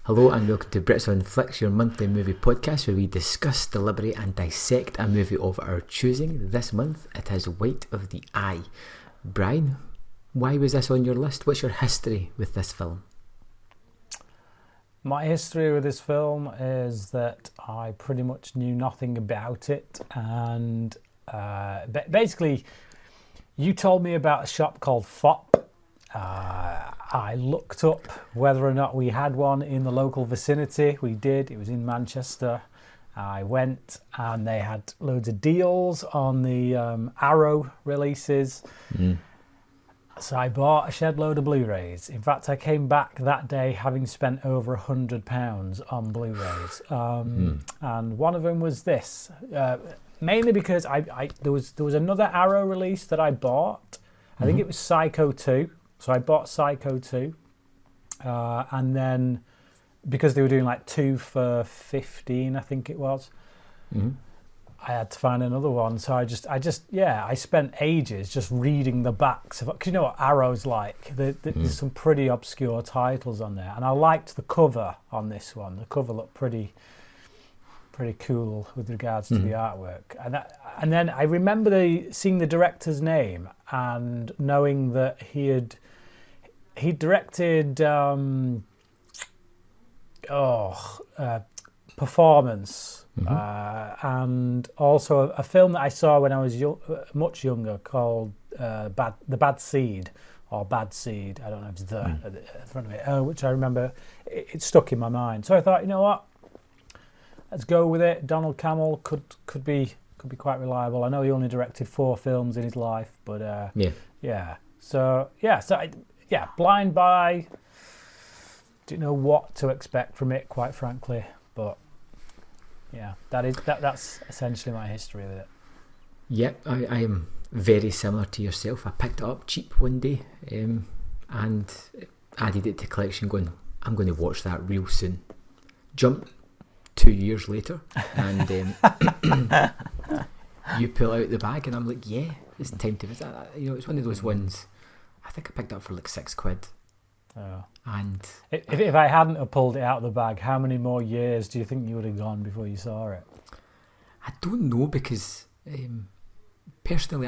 Hello and welcome to Brits on Flicks, your monthly movie podcast where we discuss, deliberate and dissect a movie of our choosing. This month it is White of the Eye. Bryan, why was this on your list? What's your history with this film? My history with this film is that I pretty much knew nothing about it, and basically you told me about a shop called FOP. I looked up whether or not we had one in the local vicinity. We did. It was in Manchester. I went and they had loads of deals on the Arrow releases. So I bought a shed load of Blu-rays. In fact, I came back that day having spent over £100 on Blu-rays. And one of them was this. Mainly because there was another Arrow release that I bought. I think it was Psycho 2. So I bought Psycho 2, and then because they were doing like 2 for 15, I think it was, I had to find another one. So I spent ages just reading the backs of, because you know what Arrow's like. There's some pretty obscure titles on there, and I liked the cover on this one. The cover looked pretty cool with regards to the artwork, and then I remember seeing the director's name and knowing that he directed Performance, and also a film that I saw when I was much younger called The Bad Seed, or Bad Seed. I don't know if it's at the front of it, which I remember it stuck in my mind. So I thought, you know what, let's go with it. Donald Cammell could be quite reliable. I know he only directed 4 films in his life, but Blind Buy. Didn't know what to expect from it, quite frankly, but yeah, that's essentially my history with it. Yep, I am very similar to yourself. I picked it up cheap one day and added it to collection, going, I'm going to watch that real soon. Jump 2 years later, and you pull out the bag, and I'm like, yeah, it's time to visit. You know, it's one of those ones. I think I picked it up for like £6. Oh. And if I hadn't have pulled it out of the bag, how many more years do you think you would have gone before you saw it? I don't know, because personally,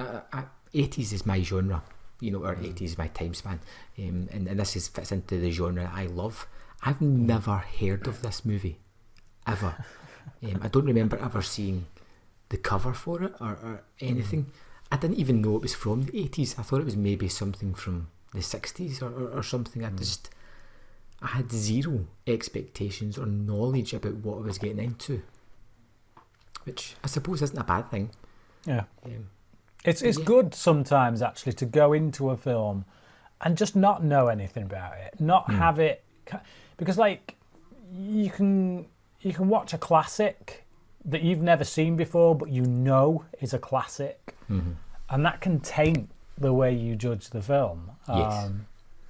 80s is my genre, you know, or 80s is my time span, and this fits into the genre I love. I've never heard of this movie, ever. I don't remember ever seeing the cover for it or anything. I didn't even know it was from the 80s. I thought it was maybe something from the 60s or something. I had zero expectations or knowledge about what I was getting into, which I suppose isn't a bad thing. Yeah. It's good sometimes, actually, to go into a film and just not know anything about it, not have it, because like you can watch a classic that you've never seen before, but you know is a classic, and that can taint the way you judge the film. Yes.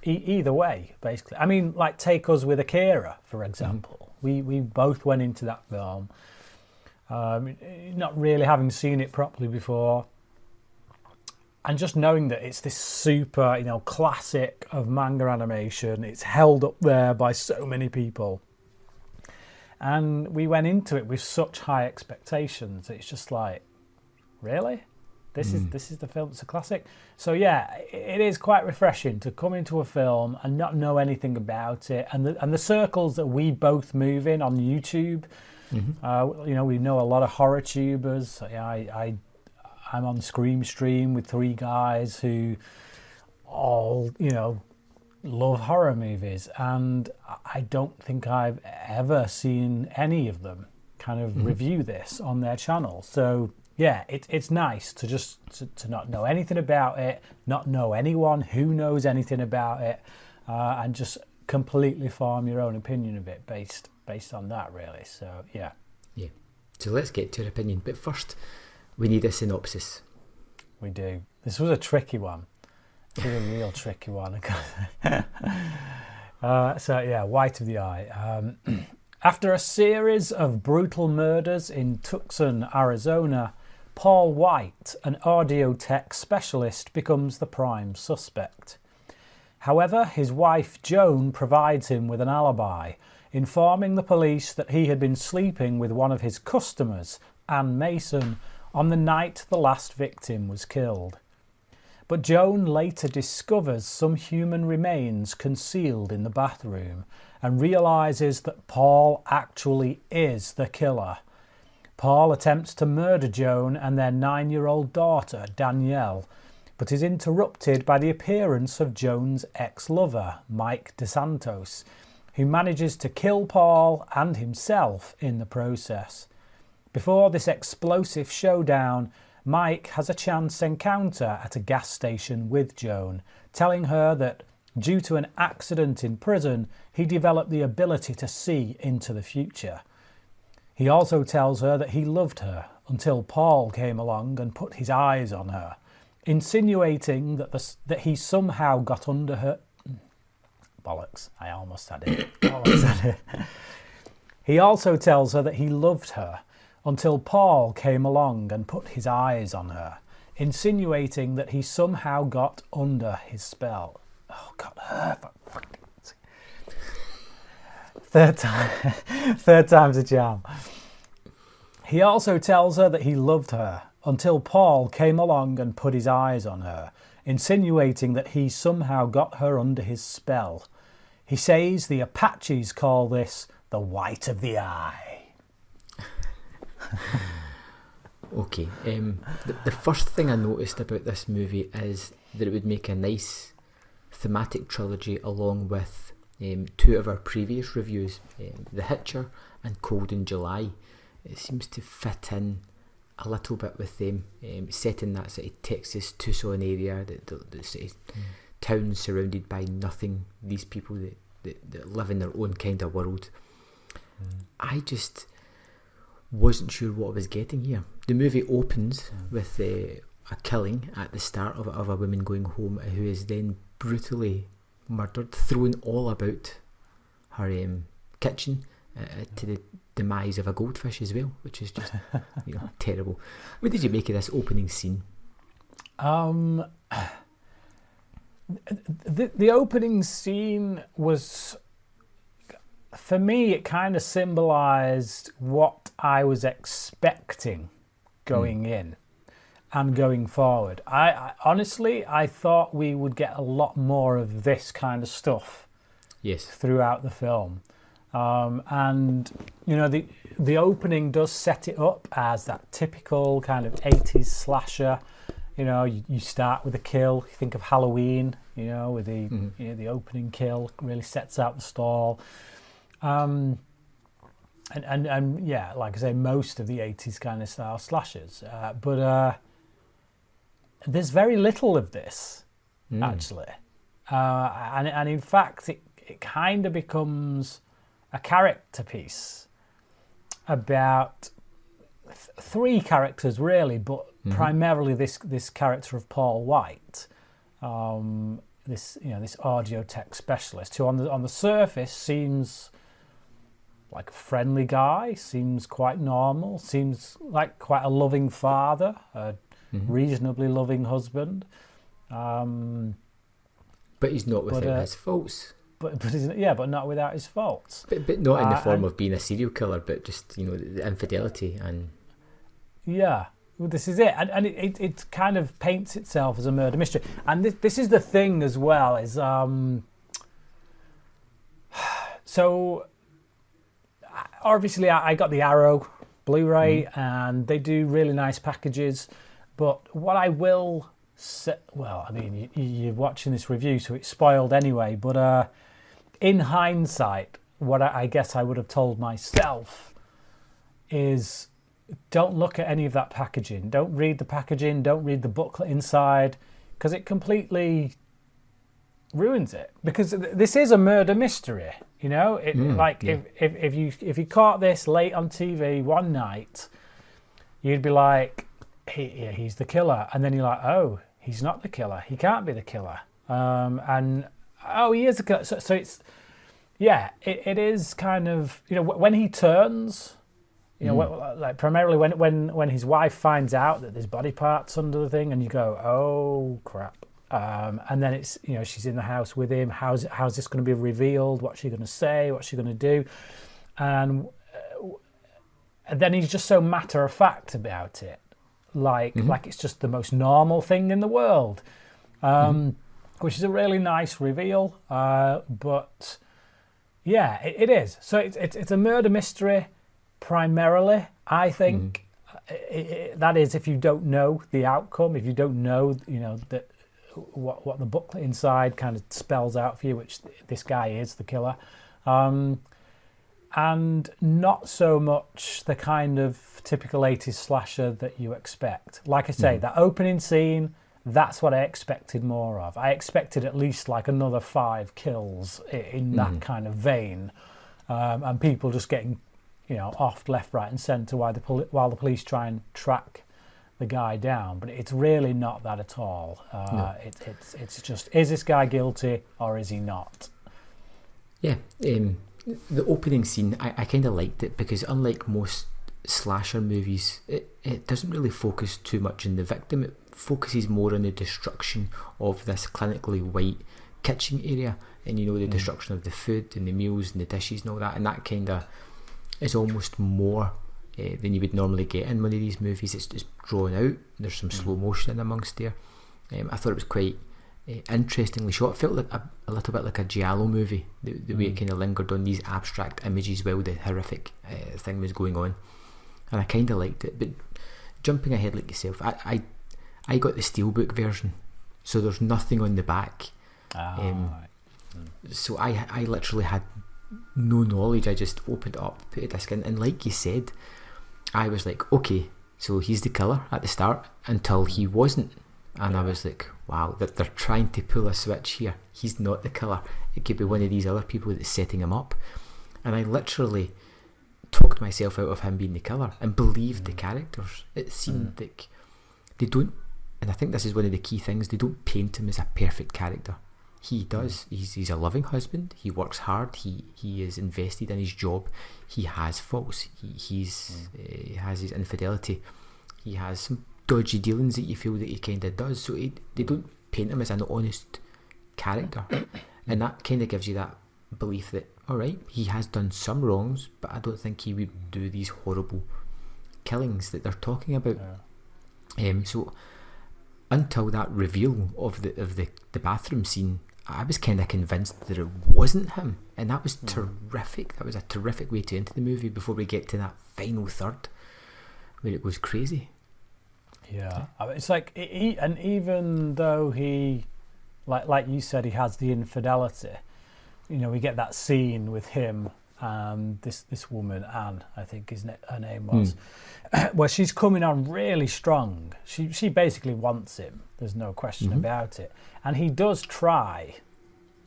Either way, basically. I mean, like, take us with Akira, for example. We both went into that film not really having seen it properly before, and just knowing that it's this super, you know, classic of manga animation. It's held up there by so many people. And we went into it with such high expectations. It's just like, really? This is the film. It's a classic. So yeah, it is quite refreshing to come into a film and not know anything about it. And the circles that we both move in on YouTube, you know, we know a lot of horror tubers. I'm on Scream Stream with 3 guys who all, you know, love horror movies, and I don't think I've ever seen any of them kind of review this on their channel. So yeah, it's nice to just to not know anything about it, not know anyone who knows anything about it, and just completely form your own opinion of it based on that, really. So yeah. So let's get to your opinion, but first we need a synopsis. We do. This was a tricky one. It was a real tricky one. So yeah, White of the Eye. After a series of brutal murders in Tucson, Arizona, Paul White, an audio tech specialist, becomes the prime suspect. However, his wife Joan provides him with an alibi, informing the police that he had been sleeping with one of his customers, Anne Mason, on the night the last victim was killed. But Joan later discovers some human remains concealed in the bathroom and realises that Paul actually is the killer. Paul attempts to murder Joan and their 9-year-old daughter, Danielle, but is interrupted by the appearance of Joan's ex-lover, Mike DeSantos, who manages to kill Paul and himself in the process. Before this explosive showdown, Mike has a chance encounter at a gas station with Joan, telling her that due to an accident in prison, he developed the ability to see into the future. He also tells her that he loved her until Paul came along and put his eyes on her, insinuating that he somehow got under her... Bollocks, I almost said it. He also tells her that he loved her until Paul came along and put his eyes on her, insinuating that he somehow got under his spell. Oh, got her. Third time's a charm. He also tells her that he loved her until Paul came along and put his eyes on her, insinuating that he somehow got her under his spell. He says the Apaches call this the white of the eye. Okay, the first thing I noticed about this movie is that it would make a nice thematic trilogy along with two of our previous reviews, The Hitcher and Cold in July. It seems to fit in a little bit with them, set in that sort of Texas Tucson area, the sort of town surrounded by nothing, these people that live in their own kind of world. I just wasn't sure what I was getting here. The movie opens with a killing at the start of a woman going home who is then brutally murdered, thrown all about her kitchen to the demise of a goldfish as well, which is just terrible. What did you make of this opening scene? The opening scene was, for me, it kind of symbolised what I was expecting going in and going forward. I honestly, I thought we would get a lot more of this kind of stuff throughout the film. And, the opening does set it up as that typical kind of 80s slasher. You start with a kill. You think of Halloween, with the opening kill really sets out the stall. And yeah, like I say, most of the 80s kind of style slashers. But there's very little of this, actually. And in fact, it kind of becomes a character piece about three characters, really, but primarily this character of Paul White, this audio tech specialist, who on the surface seems like a friendly guy, seems quite normal, seems like quite a loving father, a reasonably loving husband. But he's not without his faults. But not without his faults. But not in the form of being a serial killer, but just the infidelity and. Yeah, well, this is it, and it kind of paints itself as a murder mystery, and this is the thing as well is so obviously I got the Arrow Blu-ray and they do really nice packages, but what I will say, well, I mean you're watching this review so it's spoiled anyway, but in hindsight what I guess I would have told myself is don't look at any of that packaging, don't read the packaging, don't read the booklet inside, because it completely ruins it, because this is a murder mystery, if you caught this late on TV one night, you'd be like, he's the killer, and then you're like, oh, he's not the killer, he can't be the killer, and oh, he is the killer. So it's it is kind of when he turns, like primarily when his wife finds out that there's body parts under the thing, and you go, oh crap, And then it's, she's in the house with him. How's this going to be revealed? What's she going to say? What's she going to do? And then he's just so matter of fact about it, like it's just the most normal thing in the world, which is a really nice reveal. But yeah, it is. So it's a murder mystery primarily, I think. That is, if you don't know the outcome, if you don't know, that what the booklet inside kind of spells out for you, which this guy is the killer. And not so much the kind of typical 80s slasher that you expect. Like I say, that opening scene, that's what I expected more of. I expected at least like another 5 kills in that kind of vein, and people just getting, off left, right, and centre while the police try and track the guy down. But it's really not that at all. No. It's just, is this guy guilty or is he not? Yeah. The opening scene, I kind of liked it because unlike most slasher movies, it doesn't really focus too much on the victim. It focuses more on the destruction of this clinically white kitchen area, and the destruction of the food and the meals and the dishes and all that, and that kind of is almost more than you would normally get in one of these movies. It's just drawn out. There's some slow motion in amongst there. I thought it was quite interestingly shot. It felt like a little bit like a giallo movie, the way it kind of lingered on these abstract images while the horrific thing was going on, and I kind of liked it. But jumping ahead like yourself, I got the steelbook version, so there's nothing on the back. So I literally had no knowledge. I just opened it up, put a disc in, and like you said, I was like, okay, so he's the killer at the start, until he wasn't. And I was like, wow, that they're trying to pull a switch here. He's not the killer. It could be one of these other people that's setting him up. And I literally talked myself out of him being the killer and believed the characters. It seemed like they don't, and I think this is one of the key things, they don't paint him as a perfect character. He does. He's a loving husband. He works hard. He is invested in his job. He has faults. He has his infidelity. He has some dodgy dealings that you feel that he kind of does. So they don't paint him as an honest character, and that kind of gives you that belief that, all right, he has done some wrongs, but I don't think he would do these horrible killings that they're talking about. So until that reveal of the bathroom scene, I was kind of convinced that it wasn't him, and that was terrific. That was a terrific way to enter the movie before we get to that final third where it goes crazy. Yeah, it's like, and even though he, like you said, he has the infidelity, we get that scene with him and this woman, Anne, I think her name was, where she's coming on really strong. She basically wants him. There's no question about it. And he does try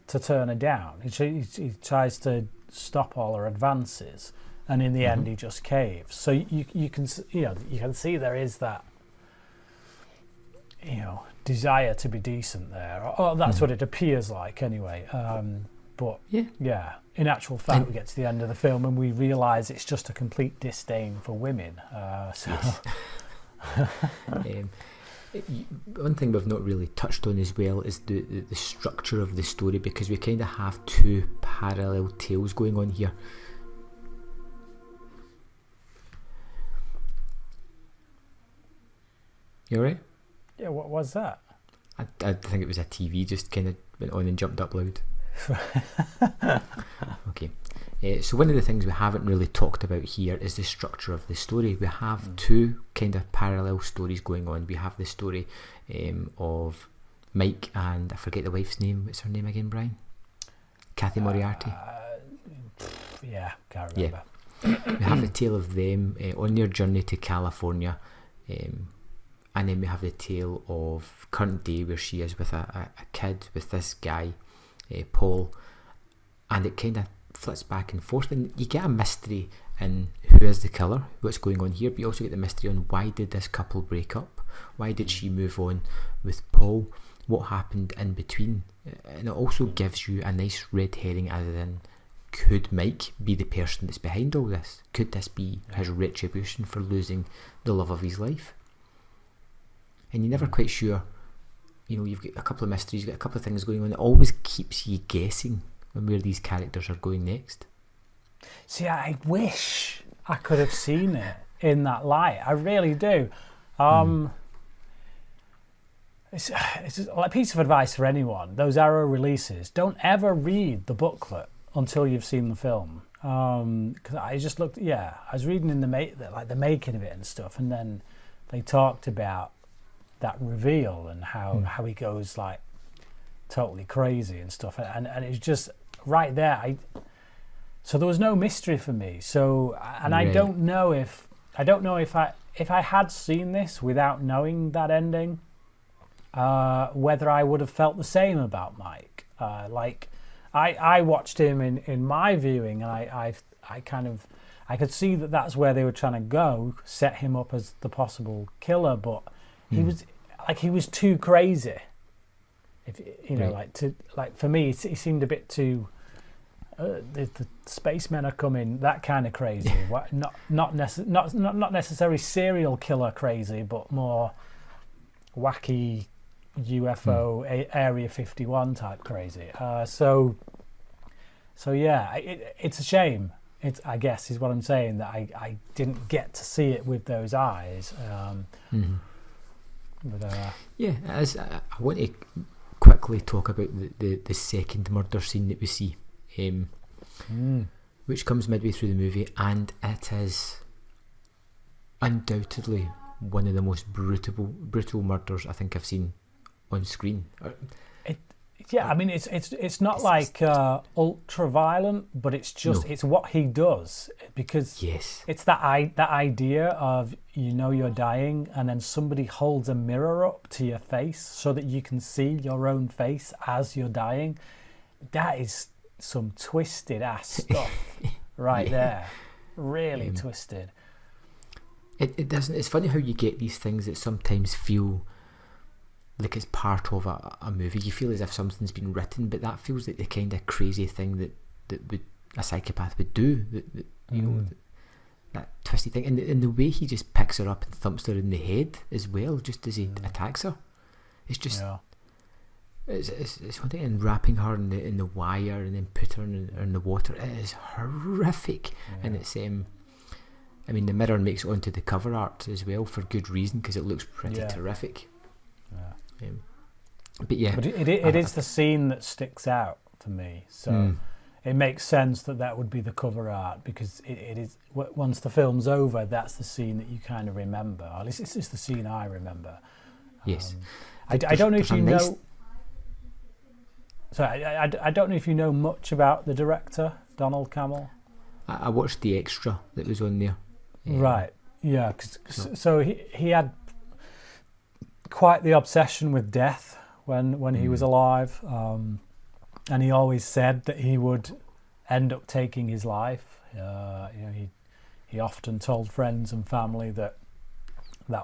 to turn her down. He tries to stop all her advances, and in the end, he just caves. So you can see there is that, desire to be decent there. Or that's what it appears like anyway. But yeah, in actual fact, we get to the end of the film and we realise it's just a complete disdain for women. One thing we've not really touched on as well is the structure of the story, because we kind of have two parallel tales going on here. You alright? Yeah, what was that? I think it was a TV just kind of went on and jumped up loud. Okay. So one of the things we haven't really talked about here is the structure of the story. We have two kind of parallel stories going on. We have the story of Mike and I forget the wife's name. What's her name again, Bryan? Cathy Moriarty. Yeah, can't remember. Yeah. We have the tale of them on their journey to California, and then we have the tale of current day where she is with a kid with this guy, Paul, and it kind of flits back and forth, and you get a mystery in who is the killer, what's going on here, but you also get the mystery on why did this couple break up, why did she move on with Paul, what happened in between, and it also gives you a nice red herring, as in, could Mike be the person that's behind all this? Could this be his retribution for losing the love of his life? And you're never quite sure you've got a couple of mysteries, you've got a couple of things going on. It always keeps you guessing on where these characters are going next. See, I wish I could have seen it in that light. I really do. It's a piece of advice for anyone. Those Arrow releases, don't ever read the booklet until you've seen the film. Because I just looked, I was reading in the making of it and stuff, and then they talked about that reveal and how he goes like totally crazy and stuff, and it's just right there. So there was no mystery for me. So, and right. I don't know if I had seen this without knowing that ending, whether I would have felt the same about Mike. I watched him in my viewing, and I could see that that's where they were trying to go, set him up as the possible killer, but he was too crazy. If for me, he seemed a bit too. The spacemen are coming, that kind of crazy. not necessarily serial killer crazy, but more wacky UFO Area 51 type crazy. So yeah, it's a shame. I guess is what I'm saying, that I didn't get to see it with those eyes. But I want to quickly talk about the second murder scene that we see, which comes midway through the movie, and it is undoubtedly one of the most brutal murders I think I've seen on screen. I mean, it's not like ultra violent, but it's just it's what he does, because it's that idea of you're dying, and then somebody holds a mirror up to your face so that you can see your own face as you're dying. That is some twisted ass stuff right there, really twisted. It doesn't. It's funny how you get these things that sometimes feel like it's part of a movie. You feel as if something's been written, but that feels like the kind of crazy thing that would a psychopath would do. That twisty thing, and the way he just picks her up and thumps her in the head as well, just as he attacks her. It's just it's one thing, and wrapping her in the wire and then put her in the water. It is horrific, and it's I mean, the mirror makes it onto the cover art as well for good reason, because it looks pretty terrific. But it is the scene that sticks out for me. So it makes sense that would be the cover art, because it is, once the film's over, that's the scene that you kind of remember. At least it's the scene I remember. Yes. I don't know if you know. Sorry, I don't know if you know much about the director, Donald Cammell. I watched the extra that was on there. Right. Yeah. So he had quite the obsession with death when he was alive, and he always said that he would end up taking his life. He often told friends and family that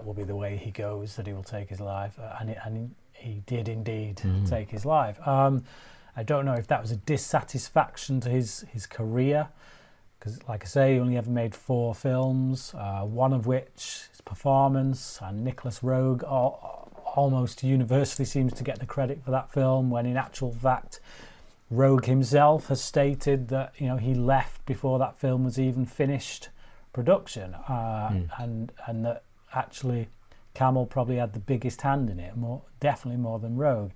will be the way he goes, that he will take his life, and he did indeed take his life. I don't know if that was a dissatisfaction to his career, because, like I say, he only ever made 4 films, one of which, his performance, and Nicholas Roeg almost universally seems to get the credit for that film, when in actual fact Roeg himself has stated that he left before that film was even finished production, and that actually Cammell probably had the biggest hand in it, definitely more than Roeg.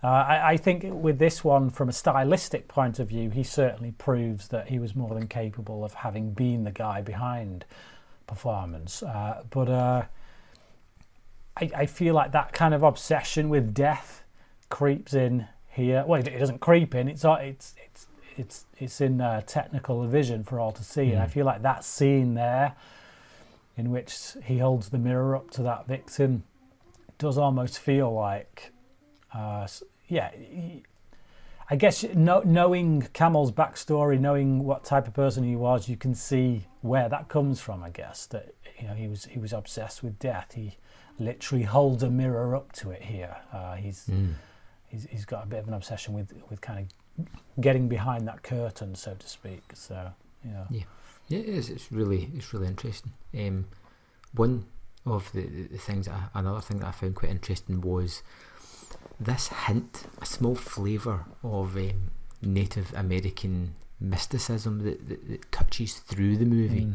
I think with this one, from a stylistic point of view, he certainly proves that he was more than capable of having been the guy behind performance. But I feel like that kind of obsession with death creeps in here. Well, it doesn't creep in. It's in technical vision for all to see. And I feel like that scene there, in which he holds the mirror up to that victim, does almost feel like. I guess knowing Cammell's backstory, knowing what type of person he was, you can see where that comes from. I guess that he was obsessed with death. He literally holds a mirror up to it here. He's got a bit of an obsession with kind of getting behind that curtain, so to speak. So it is. It's really interesting. One of the things another thing that I found quite interesting was this hint, a small flavour of Native American mysticism that touches through the movie.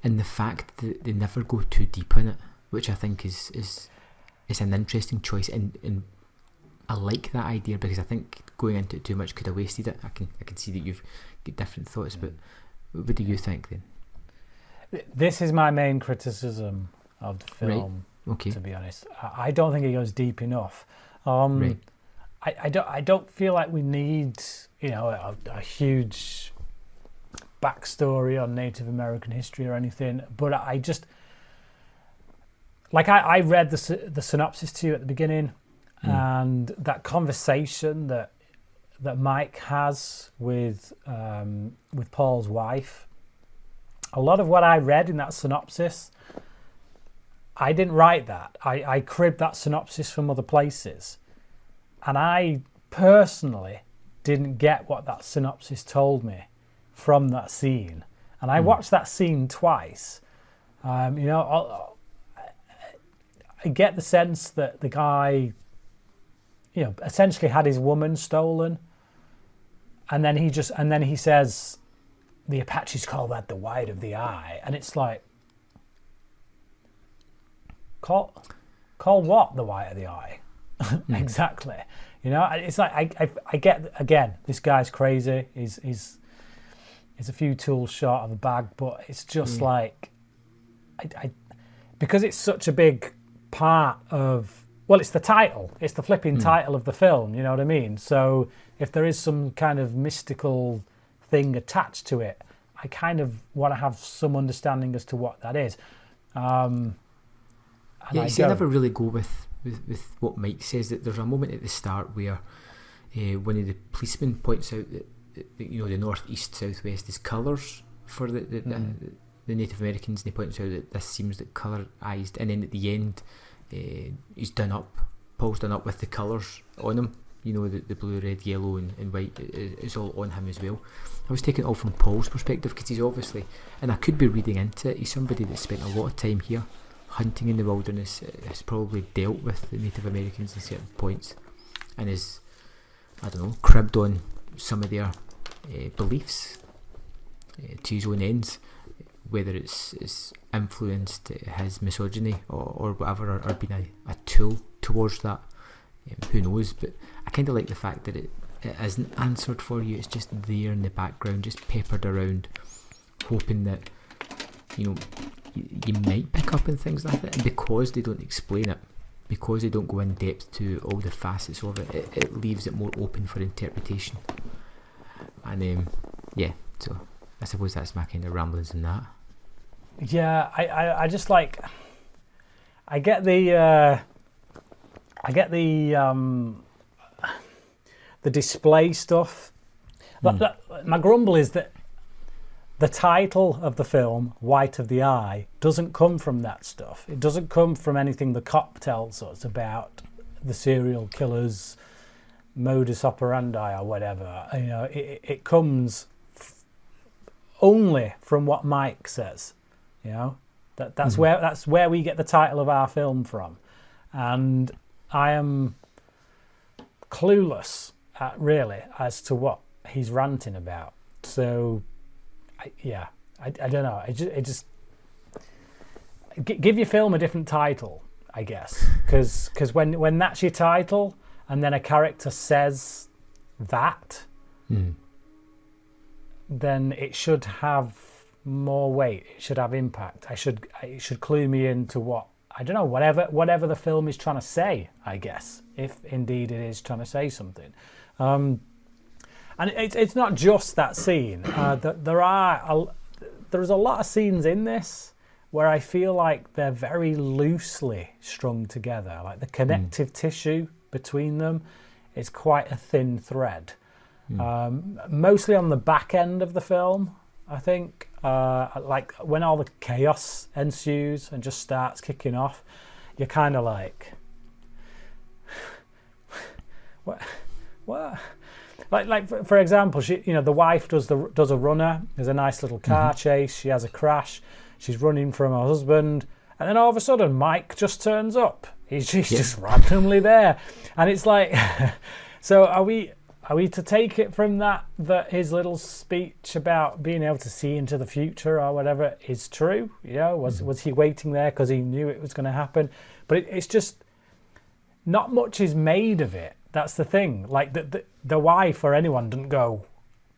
And the fact that they never go too deep in it, which I think is an interesting choice, and I like that idea, because I think going into it too much could have wasted it. I can see that you've got different thoughts, but what do you think then? This is my main criticism of the film. Right. Okay. To be honest, I don't think it goes deep enough. Right. I don't feel like we need, a huge backstory on Native American history or anything, but I just I read the synopsis to you at the beginning, and that conversation that Mike has with Paul's wife. A lot of what I read in that synopsis, I didn't write that. I cribbed that synopsis from other places, and I personally didn't get what that synopsis told me from that scene. And I watched that scene twice. I get the sense that the guy, essentially had his woman stolen, and then he says, the Apaches call that the white of the eye, and it's like, call what the white of the eye? Exactly. It's like I get, again, this guy's crazy. He's a few tools short of a bag, but it's just like, I because it's such a big part of, well, it's the title. It's the flipping title of the film, you know what I mean? So if there is some kind of mystical thing attached to it, I kind of want to have some understanding as to what that is. I never really go with what Mike says. That there's a moment at the start where one of the policemen points out that the north, east, southwest is colours for the Native Americans, and he points out that this seems like colourised, and then at the end Paul's done up with the colours on him, the blue, red, yellow and white is all on him as well. I was taking it all from Paul's perspective, because he's obviously, and I could be reading into it, he's somebody that spent a lot of time here hunting in the wilderness, has probably dealt with the Native Americans at certain points, and is, cribbed on some of their beliefs to his own ends, whether it's influenced his misogyny or whatever, or been a tool towards that. Who knows? But I kind of like the fact that it isn't answered for you. It's just there in the background, just peppered around, hoping that you might pick up on things like that. And because they don't explain it, because they don't go in depth to all the facets of it, it leaves it more open for interpretation. And so I suppose that's my kind of ramblings in that. Yeah, I just like, I get the display stuff. My grumble is that the title of the film, White of the Eye, doesn't come from that stuff. It doesn't come from anything the cop tells us about the serial killer's modus operandi or whatever. It comes only from what Mike says. That's where we get the title of our film from, and I am clueless really as to what he's ranting about. So I don't know. It just give your film a different title, I guess, because when that's your title and then a character says that, then it should have more weight. It should have impact. It should clue me into whatever the film is trying to say, I guess, if indeed it is trying to say something. And it's not just that scene. There's a lot of scenes in this where I feel like they're very loosely strung together. Like the connective tissue between them is quite a thin thread. Mostly on the back end of the film, I think. Like when all the chaos ensues and just starts kicking off, you're kind of like, what? Like for example, she, the wife does a runner. There's a nice little car chase. She has a crash. She's running from her husband, and then all of a sudden, Mike just turns up He's just randomly there, and it's like, so are we to take it from that his little speech about being able to see into the future or whatever is true? Was he waiting there because he knew it was going to happen? But it's just not much is made of it. That's the thing. Like the wife or anyone didn't go,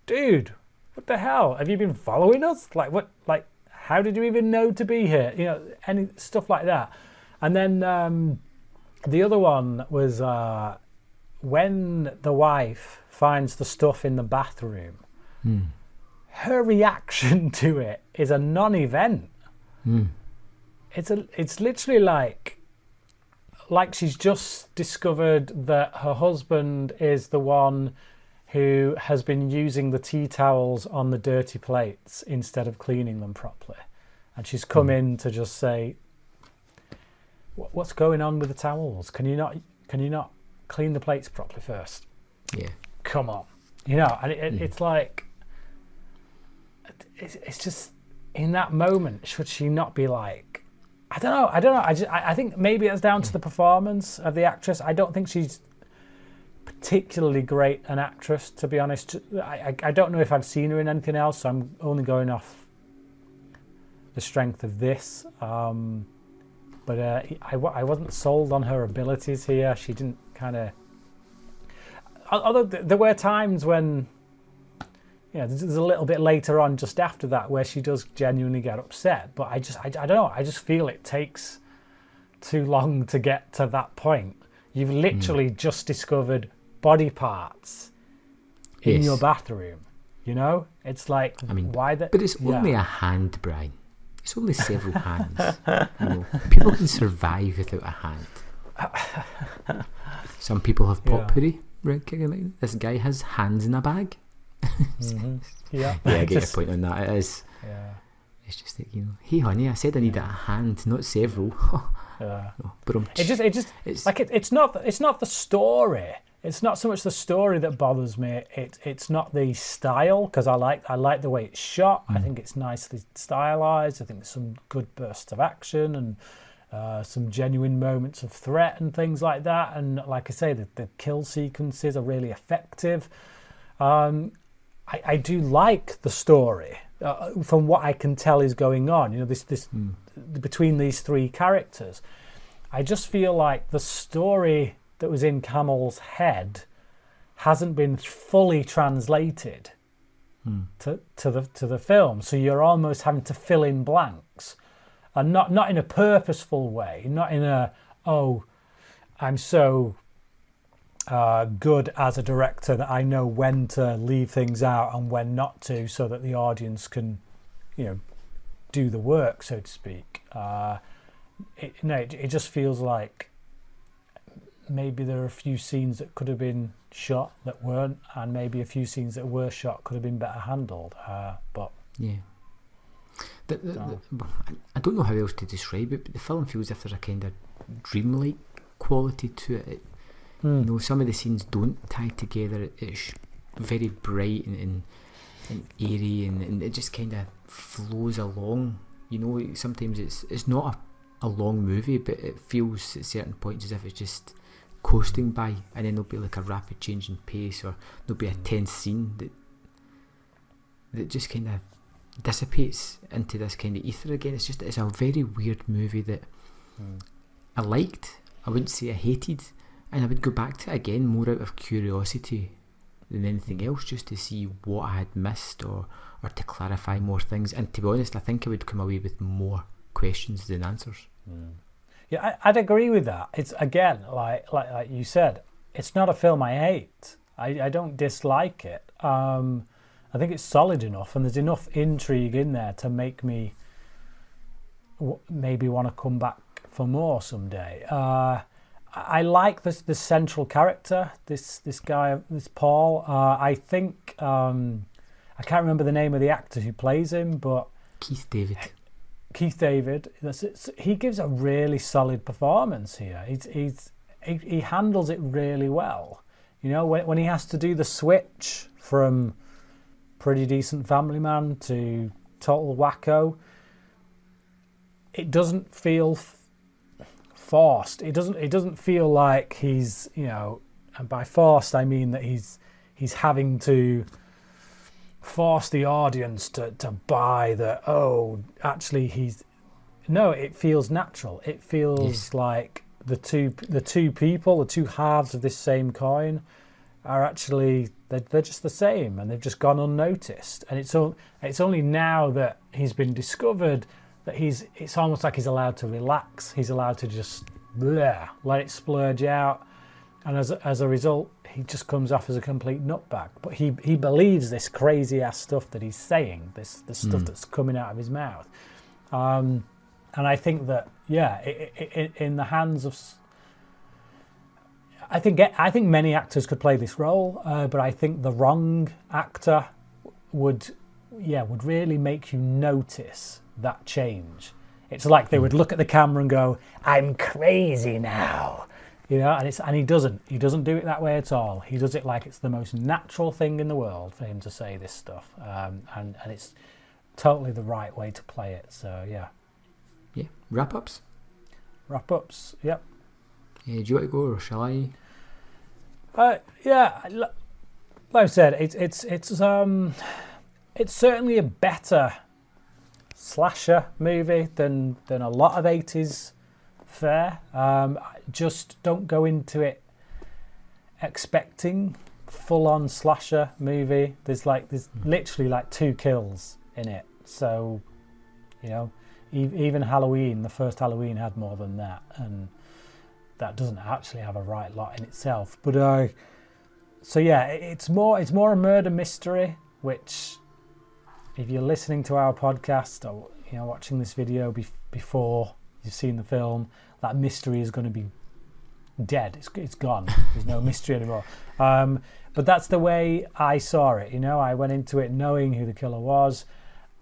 dude, what the hell? Have you been following us? Like what? Like how did you even know to be here? Any stuff like that. And then the other one was when the wife finds the stuff in the bathroom. Her reaction to it is a non-event. It's literally like she's just discovered that her husband is the one who has been using the tea towels on the dirty plates instead of cleaning them properly, and she's come in to just say, what's going on with the towels? Can you not clean the plates properly first? Yeah, come on, and it's like, it's just in that moment, should she not be like, I don't know. I think maybe it's down to the performance of the actress. I don't think she's particularly great an actress, to be honest. I don't know if I've seen her in anything else, so I'm only going off the strength of this. But I wasn't sold on her abilities here. She didn't kind of... Although there were times when, there's a little bit later on, just after that, where she does genuinely get upset. But I don't know. I just feel it takes too long to get to that point. You've literally just discovered body parts in your bathroom. It's like, why that? But it's only a hand, Brian. It's only several hands. People can survive without a hand. Some people have potpourri. Right, this guy has hands in a bag. Yeah, I get your point on that. It is. Yeah. It's just like, hey honey, I said I needed a hand, not several. Yeah. But it's not the story. It's not so much the story that bothers me. It's not the style, because I like the way it's shot. I think it's nicely stylized. I think there's some good bursts of action and some genuine moments of threat and things like that. And like I say, the kill sequences are really effective. I do like the story from what I can tell is going on. This between these three characters. I just feel like the story that was in Cammell's head hasn't been fully translated to the film. So you're almost having to fill in blanks, and not in a purposeful way, not in a, I'm so good as a director that I know when to leave things out and when not to, so that the audience can, do the work, so to speak. It just feels like maybe there are a few scenes that could have been shot that weren't, and maybe a few scenes that were shot could have been better handled. But yeah, I don't know how else to describe it, but the film feels as if there's a kind of dreamlike quality to it. Some of the scenes don't tie together. It's very bright and airy, and it just kind of flows along. Sometimes it's not a long movie, but it feels at certain points as if it's just coasting by, and then there'll be like a rapid change in pace, or there'll be a tense scene that just kind of dissipates into this kind of ether again. It's a very weird movie that I liked. I wouldn't say I hated, and I would go back to it again more out of curiosity than anything else, just to see what I had missed or to clarify more things. And to be honest, I think I would come away with more questions than answers. Yeah, I'd agree with that. It's, again, like you said, it's not a film I hate. I don't dislike it. I think it's solid enough, and there's enough intrigue in there to make me maybe want to come back for more someday. I like this central character, this guy, this Paul. I think I can't remember the name of the actor who plays him, but Keith David. He gives a really solid performance here. He handles it really well. When he has to do the switch from pretty decent family man to total wacko, it doesn't feel forced. It doesn't feel like he's, and by forced I mean that he's having to force the audience to buy that. Oh, actually, it feels natural. It feels like the two people, the two halves of this same coin, are actually they're just the same, and they've just gone unnoticed. And it's only now that he's been discovered that it's almost like he's allowed to relax. He's allowed to just let it splurge out, and as a result, he just comes off as a complete nutbag. But he believes this crazy ass stuff that he's saying, this stuff that's coming out of his mouth. And I think that in the hands of, I think many actors could play this role, but I think the wrong actor would really make you notice that change. It's like they would look at the camera and go, "I'm crazy now," and he doesn't do it that way at all. He does it like it's the most natural thing in the world for him to say this stuff, and it's totally the right way to play it. So yeah. Wrap-ups, yep. Do you want to go, or shall I? Like I said, it's certainly a better slasher movie than a lot of 80s fare. Just don't go into it expecting full-on slasher movie. There's literally like 2 kills in it, so even Halloween, the first Halloween, had more than that, and that doesn't actually have a right lot in itself. But it's more a murder mystery, which, if you're listening to our podcast or watching this video before you've seen the film, that mystery is going to be dead. It's gone. There's no mystery anymore. But that's the way I saw it. I went into it knowing who the killer was,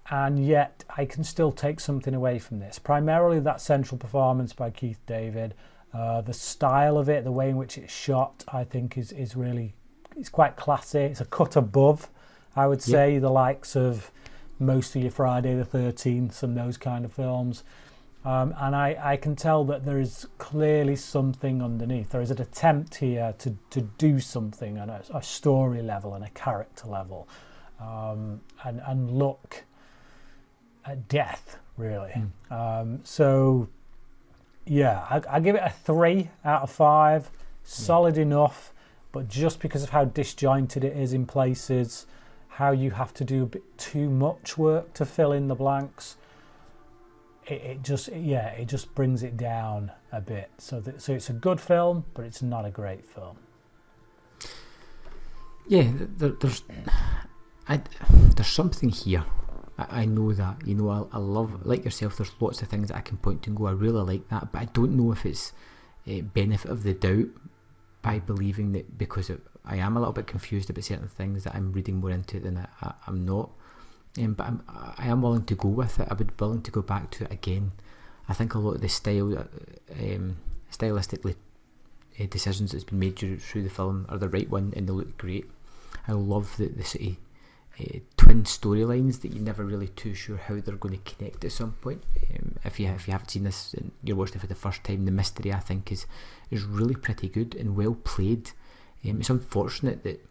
and yet I can still take something away from this. Primarily that central performance by Keith David. The style of it, the way in which it's shot, I think is really, it's quite classy. It's a cut above, I would say, the likes of most of your Friday the 13th and those kind of films. And I can tell that there is clearly something underneath. There is an attempt here to do something on a story level and a character level, and look at death, really. So yeah, I give it a 3 out of 5. Solid enough, but just because of how disjointed it is in places, how you have to do a bit too much work to fill in the blanks, it just brings it down a bit. So it's a good film, but it's not a great film. Yeah, there's something here. I know that, I love, like yourself, there's lots of things that I can point to and go, I really like that, but I don't know if it's a benefit of the doubt by believing that, because I am a little bit confused about certain things, that I'm reading more into it than I'm not. But I am willing to go with it. I would be willing to go back to it again. I think a lot of the stylistically decisions that's been made through the film are the right one, and they look great. I love the sort of twin storylines that you're never really too sure how they're going to connect at some point. If you haven't seen this and you're watching it for the first time, the mystery, I think, is really pretty good and well played. It's unfortunate that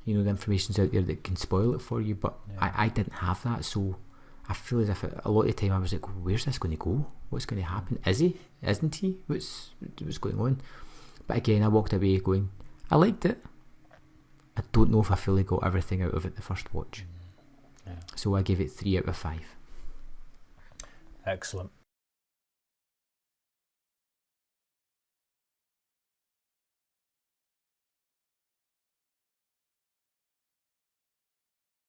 the information's out there that can spoil it for you, but I didn't have that, so I feel as if a lot of the time I was like, where's this going to go? What's going to happen? Is he? Isn't he? What's going on? But again, I walked away going, I liked it. I don't know if I fully got everything out of it the first watch. So I gave it 3 out of 5. Excellent.